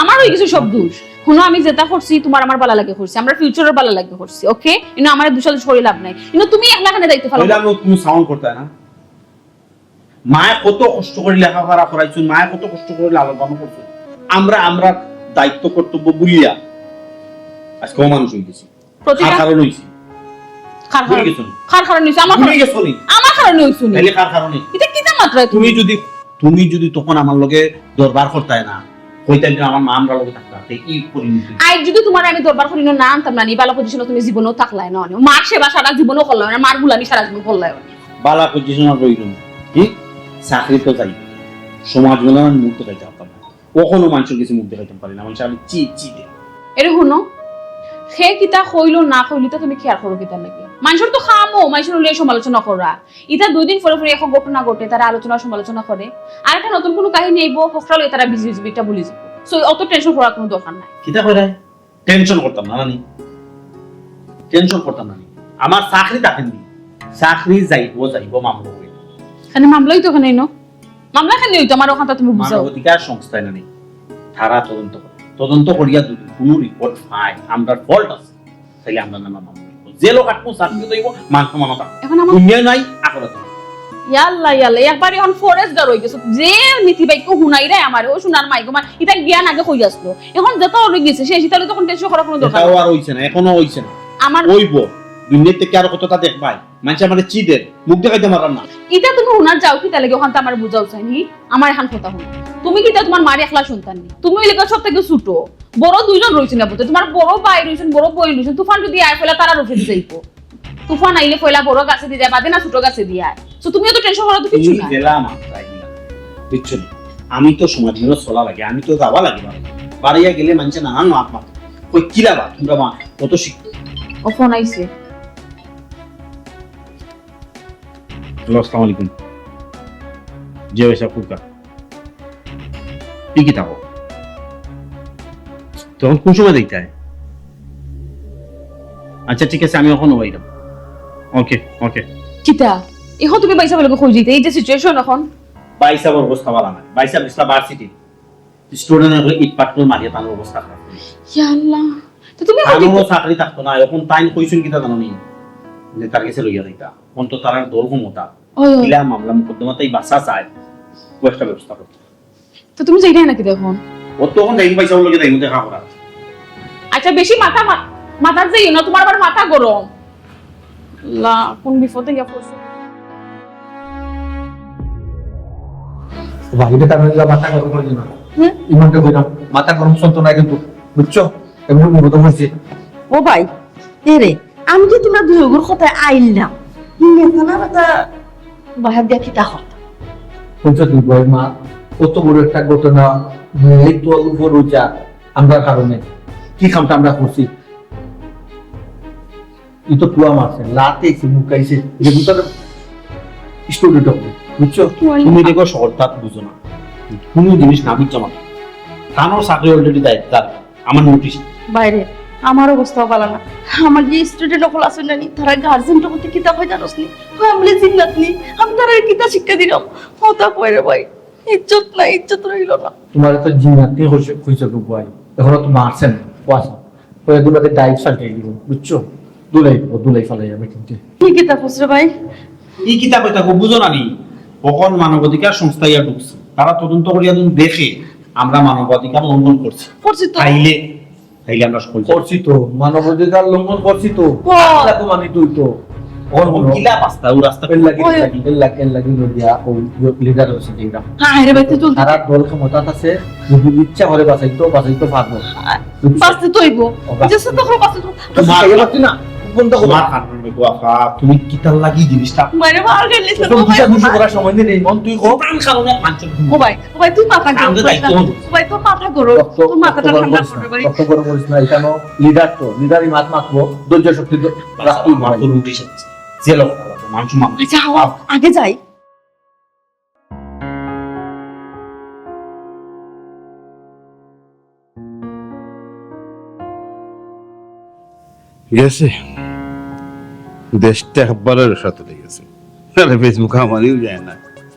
আমার হয়ে গেছে সব দোষ। শুনো, আমি যেটা করছি তোমার আমার ভালো লাগে করছি, আমরা ফিউচারের ভালো লাগে করছি, ওকে? কিন্তু আমার দুশাল শরীর লাভ নাই, কিন্তু তুমি একলা খানে দায়িত্ব ফেলো। তুমি সাউন্ড করতে না। মায়ে কত কষ্ট করে লেখাপড়া করাইছো, মায়ে কত কষ্ট করে লালন পালন করছো, আমরা দায়িত্ব কর্তব্য বুলিয়া আজকে মানুষ হয়ে গেছি। প্রতিটা কারণ হইছি কার ভুলে গেছো কারণে হইছে আমার ভুলে গেছো নি আমার কারণে হইছে নি। তাহলে কার কারণে? এটা কিটা মাত্রা? তুমি যদি তখন আমার লগে দরবার করতে না কইতাই যে আমার মা আমরা লগে থাকতা, এই পরিণতি। আই যদি তোমার আমি দরবার করি না আনতাম না, নি ভালো পজিশনে তুমি জীবনেও থাকলাই না, মার সেবা সারা জীবনও করলাই না, মার গুলামি সারা জীবন করলাই না। বালা পজিশনের প্রয়োজন কি? চাকরি তো যাই, সমাজ গুলো আমি মুখ দেখাইতে পারতাম না, কখনো মানুষের কিছু মুখ দেখাইতে পারি না, মানুষ আমি চি দে। এরে শুনো, সে কিতা কইলো না কইলো তা তুমি খেয়াল করো কিতা লাগে? মানুষের তো খামো, মানুষের হলে সমালোচনা করা। ইটা 2 দিন পরে পরে এক ঘটনা ঘটে, তারা আলোচনা সমালোচনা করে, আর একটা নতুন কোনো কাহিনী আইবো, ফখরালো তারা বিজিবিটা বলি যাবে। সো অত টেনশন করার কোনো দরকার নাই। কিতা কইরা টেনশন করতাম না নানি, টেনশন করতাম না। আমার চাকরি থাকেনি, চাকরি যাইবো মামলা হইব। খানে মামলাই তো খানে মামলা খানে হইতো আমার ওখানটা তুমি বুঝাও। মানবাধিকার সংস্থায় নানি তারা তদন্ত করিয়া যদি কোনো রিপোর্ট পায় আমরা ফল্ট আছে, তাহলে আমরা নামা মামলা জেলও কাটবো, চাকরি দইব, মান সম্মান থাকবো। এখন আমার দুনিয়া নাই আখেরাত নাই। ইয়াল্লা একবার এখন ফরেস্ট গার্ড হয়ে গেছে, যে নীতি বাইক হুনাই রে আমার ও সোনার মাইগো মা এটা জ্ঞান আগে হই আসলো, এখন যত হয়ে গেছে সে তাহলে তখন টেনশন করার কোনো দরকার এটাও আর হইছে না, এখনো হইছে না। আমার হইব, দুনিয়া থেকে আর কতটা দেখবাই, মানুষ আমারে চিদের মুখ দেখাইতে পারার না। এটা তুমি হুনার যাও কি তাহলে ওখান আমার বুঝাও চাইনি। আমার এখন কথা শুনো, তুমি কি তোমার মারি একলা সন্তান নি, তুমি এলাকা সব থেকে ছোট, বড় 2 জন রয়েছে না বলতে, তোমার বড় ভাই রয়েছেন, বড় বোন রয়েছেন। তুফান যদি আয় ফেলা তারা রুখে দিয়ে যাইবো, তুফান আইলে ফেলা বড় গাছে দিয়ে যায়, বাদে না ছোট গাছে দিয়ে আয়। তো তুমিও তো টেনশন করা তো কিছু না। জেলা মাত্রায় বুঝছো, আমি তো সমাজ মিলে চলা লাগে, আমি তো যাওয়া লাগে বাড়িয়া গেলে মানুষের নানান মাত মাত কই কিলা বা তোমরা মা কত শিখতো। ও ফোন আইছে। হ্যালো, আসসালামু আলাইকুম। জি ওইসা কুকা কি থাকো তখন কোন সময় দেখতে হয়? আচ্ছা ঠিক আছে, আমি এখন ওয়াইলাম। ওকে ওকে। কিতা এখন তুমি বাইসা বলে কই যেতে, এই যে সিচুয়েশন এখন বাইসাবের অবস্থা ভালো না, বাইসাব ইসলাম ভার্সিটি স্টুডেন্টের ইট পাট্টল মারিয়া তার অবস্থা খারাপ। ইয়া আল্লাহ, তো তুমি আমারও চাকরি থাকতো না, এখন টাইম কইছুন কিতা জানো নি যে তার কাছে লইয়া যাইতা, কোন তো তার দল ক্ষমতা ইলা মামলা মুকদ্দমাতেই বাসা চায়, একটা ব্যবস্থা করতে। তো তুমি যাইতাই নাকি দেখুন? ও তখন টাইম পয়সার লগে টাইম দেখা করা। আচ্ছা বেশি মাথার যাই না, তোমার আবার মাথা গরম। আল্লাহ, কোন বিপদে গিয়া পড়ছো। ভাবিতে তার মাথা গরম করে দিন, ইমানটা কইরাম মাথা গরম চলতো না কিন্তু, বুঝছো? এমন বিপদ হয়েছে। ও ভাই রে, আমি যে তোমরা 2 গুর কথায় আইলাম, নেতা না বাহার দিয়া কিতা হত শুনছো তুই বই মা, কত বড় একটা ঘটনা লিখতোয়াল উপর উঠা আমরা কারণে কি কামটা আমরা করছি। ই তো কুয়া মারছে, লাতে মুখাইছে, যে বুঝতে স্টুডেন্ট হবে, বুঝছো? তুমি দেখো শহরটা বুঝো না, কোনো জিনিস না বুঝছো আমার কানোর চাকরি অলরেডি দায়িত্ব আমার নোটিশ বাইরে। আমার অবস্থাও ভালো না, আমার যে স্টুডেন্ট সকল আছে না, তারা গার্জেন করতে কিতা হয় জানোস নি, ফ্যামিলি জিন্নাত নি, আমি তারা কিতা শিক্ষা দিলাম, হতা কইরে ভাই, ইজ্জত না, ইজ্জত রইল না। তোমার তো জিনাতি হইছে বুয়াই, এখন তো মারছেন কোয়াসা ওই দুলাতে ডাইভ সালটাই দিব, বুঝছো? দুলাই ফেলাই যাবে কিন্তু কি কিতা খুচরে ভাই, এই কিতাব এটা বুঝো না নি কখন মানবাধিকার সংস্থা ইয়া ঢুকছে তারা তদন্ত করিয়া যখন দেখে আমরা মানবাধিকার লঙ্ঘন করছি করছি তো তাইলে আমরা সকল করছি তো মানবাধিকার লঙ্ঘন করছি তো তো মানি তুই তো কিলা পাস্তা ও রাস্তা এর লাগি নদিয়া ও লিডার হচ্ছে যেটা হ্যাঁ রে ভাই তুই চল তারা দল ক্ষমতা আছে যদি ইচ্ছা করে বাঁচাইতো পারবো বাঁচতে তো হইব যেসে তো বাঁচতে তো তোমার পারছি না কোনটা তোমার কারণে গো আপা তুমি কিতাল লাগি জিনিসটা মারে মার গেলি তো তোর বিচার দুশো করার সময় নেই মন তুই কো প্রাণ কারণে পাঁচজন ও ভাই তুই মাথা গরম আমাদের দায়িত্ব হলো। ও ভাই তোর মাথা গরম তোর মাথাটা ঠান্ডা করে ভাই কষ্ট করে বলিস না এখানে লিডার তো লিডারই মাত মাতবো ধৈর্য শক্তি রাখতুই আমার তো রুটি সাথে জেলো মানুষ মানুষ আচ্ছা আগে যাই গেছে দেশটা একবারের সাথে গেছে আরে ফেসবুক আমারও যায় না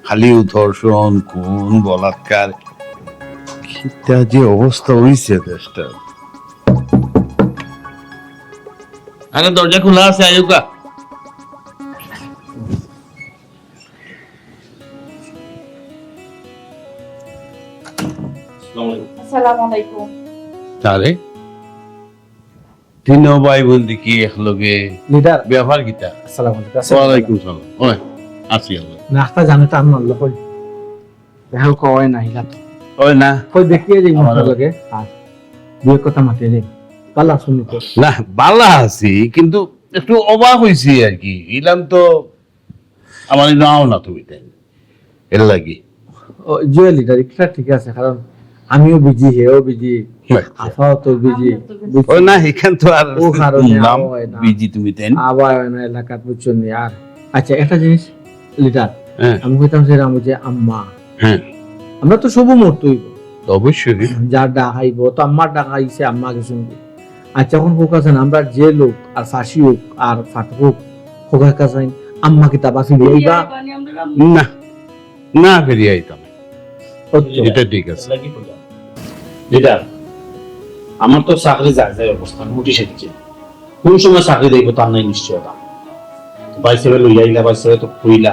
খালি ধর্ষণ খুন বলাৎকার কিটা যে অবস্থা হইছে দেশটা আরে দরজা খোলা আছে আয়ুকা আসসালামু আলাইকুম আরে তিন ভাই বোন দেখি একলগে লিডার ব্যবহার কিতা আসসালামু আলাইকুম ওয়ালাইকুম সালাম ওই আসি আল্লাহ নাস্তা জানে তো আমি আল্লাহ কই দেখাল কয় না হিলা ওই না কই দেখিয়ে যাই মন লাগে আর দুই কথা মাতে যাই পালা শুনি তো না বালা আছি কিন্তু একটু অবাক হয়েছি আর কি ইলাম তো আমার নাও না তুমি তাই এর লাগি জুয়ে লিডার এটা ঠিক আছে কারণ আমিও বিজি হেও বিজি আফাও তো বিজি ও না এখান তো আর ও কারণে নাম হয় না। বিজি তুমি তাই না? আবার না এলাকার বুঝছেন আর আচ্ছা একটা জিনিস লিডার হ্যাঁ আমি কইতাম যে রামু যে আম্মা হ্যাঁ আমরা তো সবু মরতই তো অবশ্যই যার ডাকাইব তো আম্মার ডাকাইছে আম্মাকে শুনবো আচ্ছা এখন হোক আছেন আমরা যে লোক আর ফাঁসি হোক আর ফাটক হোক হোক আছেন আম্মা কিতাব আছে এইবা না না ফেরিয়ে আইতাম এটা ঠিক আছে লিডার আমার তো চাকরি যায় যায় অবস্থা নোটিশ এসেছে কোন সময় চাকরি দেব তার নাই নিশ্চয়তা বাইসেবে লইয়া ইলা বাইসেবে তো কইলা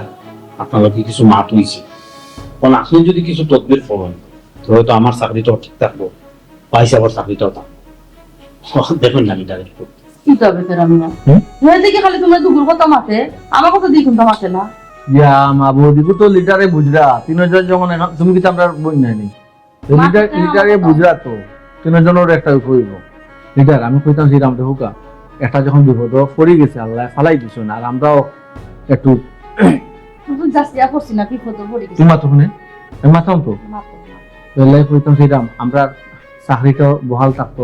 আপনারা কি কিছু মাত হইছে কারণ আপনি যদি কিছু তদবির করেন তাহলে তো আমার চাকরিটাও ঠিক থাকবো বাইসে আবার চাকরিটাও থাকবো দেখুন না লিডার একটু কি তবে তোর আমি না হয়ে দেখি খালি তোমরা দুগুর কথা মাতে আমার কথা দিয়ে কিন্তু মাতে না ইয়া মা বৌদিকে তো লিডারে বুঝরা তিনজন যখন এখন তুমি কি আমরা বই নাই লিডার লিডারে বুঝরা তো তিনজনের একটা কইব লিডার আমি কইতাম যে রামটা হুকা একটা যখন বিপদ পড়ে গেছে আল্লাহ ফালাই দিছো না আর আমরাও একটু তুই জাস্তিয়া করছিস না কি ফটো পড়ে গেছে তোমার তো মাথাম তো আল্লাহ কইতাম যে রাম আমরা চাকরিটা বহাল থাকতো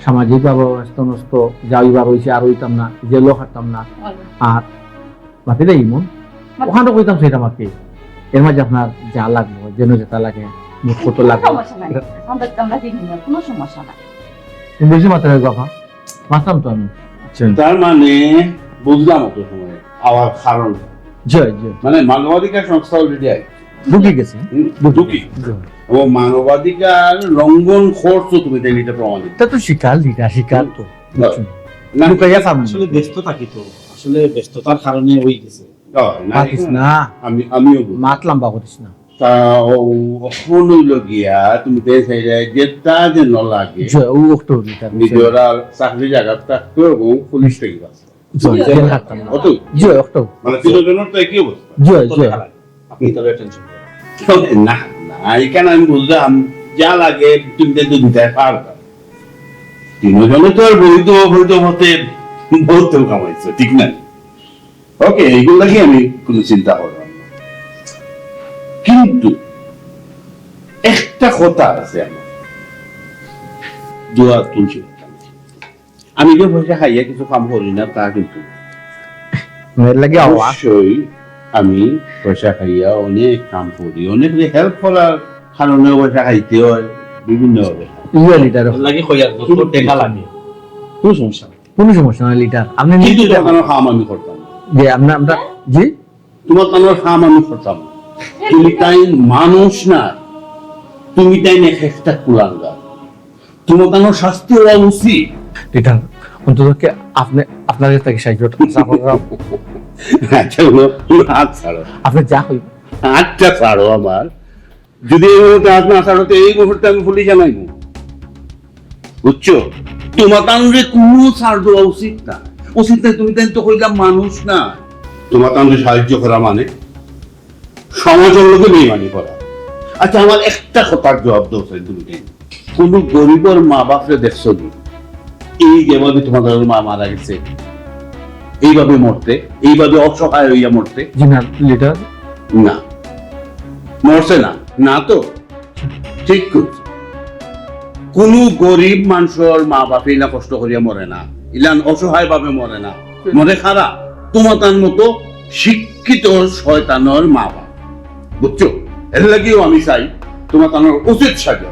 সামাজিক ব্যবস্থা নষ্ট যাইবার হয়েছে আর হইতাম না জেলও খাটতাম না আর মাতি দেই মন ওখানে কইতাম সেটা মাতি এর মাঝে আপনার যা লাগবে যেন যেটা লাগে মুখ কত লাগবে সমস্যা নাই আমরা কি নিব কোনো সমস্যা নাই তুমি বেশি মাত্রায় গফা মাতাম তো আমি তার মানে বুঝলাম অত সময় আওয়ার কারণ জয় জয় মানে মানবাধিকার সংস্থা অলরেডি আছে ঢুকে গেছে ঢুকি ও মানবাধিকার লঙ্ঘন করছো তুমি তাই এটা প্রমাণিত তা তো শিকার লিডার শিকার তো না লুকাইয়া পাবো আসলে ব্যস্ত থাকি তো আসলে ব্যস্ততার কারণে হয়ে গেছে মাতিস না আমিও বুঝি। মাত লম্বা করিস না তা অখন গিয়া তুমি তাই চাইলে যেটা যে নলাগে জয় ও একটু লিডার নিজেরা চাকরি জায়গা থাকতো এবং পুলিশ থেকে বাঁচতো জয় জেল খাটতাম না অত জয় একটু মানে তিনজনের তো একই অবস্থা জয় জয় আপনি তাহলে টেনশন না না এখানে আমি বুঝলাম যা লাগে তুমি তো দিতে পারবে তিনজনে তো আর বৈধ অবৈধ হতে বহুত কামাইছে ঠিক না ওকে এইগুলো লাগে আমি কোনো চিন্তা করলাম না কিন্তু একটা কথা আছে আমার দোয়া তুলছি আমি যে পয়সা খাইয়া কিছু কাম করি না তা কিন্তু মেয়ের লাগে আওয়াজ অবশ্যই আমি পয়সা খাইয়া অনেক কাম করি অনেক হেল্প করার কারণে পয়সা খাইতে হয় বিভিন্ন ভাবে জয় লিডার লাগে কইয়ার তো টেকা লাগে কোনো সমস্যা নেই কোনো সমস্যা নয় লিডার আপনি কিন্তু নিশ্চিত তোমার কাম আমি করতাম না। যে আমরা আমরা জি তোমার তোমার কাম আমি করতাম না। তুমি তাই মানুষ না তুমি তাই একটা কুলাঙ্গা তোমার তার শাস্তি হওয়া উচিত লিডার অন্তত আপনি আপনার কাছে সাহায্য আচ্ছা হাত ছাড়ো, আপনি যা কইব হাতটা ছাড়ো আমার। যদি এই মুহূর্তে হাত না ছাড়ো তো এই মুহূর্তে আমি পুলিশ জানাইব, বুঝছো? তোমার তানরে কোনো ছাড় দেওয়া উচিত না, উচিত না। তুমি তো কইলাম মানুষ না, তোমার তানরে সাহায্য করা মানে সমাজের লোকে বেইমানি করা। আচ্ছা আমার একটা কথার জবাব দাও তুমি, কোন গরিবের মা বাপরে দেখছো নি এই যেভাবে তোমাদের মা মারা গেছে এইভাবে মরতে, এইভাবে অসহায় হইয়া মরতে? জি না লিডার, না, মরছে না, না তো ঠিক করছে। কোন গরিব মানুষের মা বাপ ইলা কষ্ট করিয়া মরে না, ইলান অসহায় ভাবে মরে না, মরে খারাপ তোমার তার মতো শিক্ষিত শয়তানের মা বাপ, বুঝছো? এর লাগেও আমি চাই তোমার তার উচিত সাজা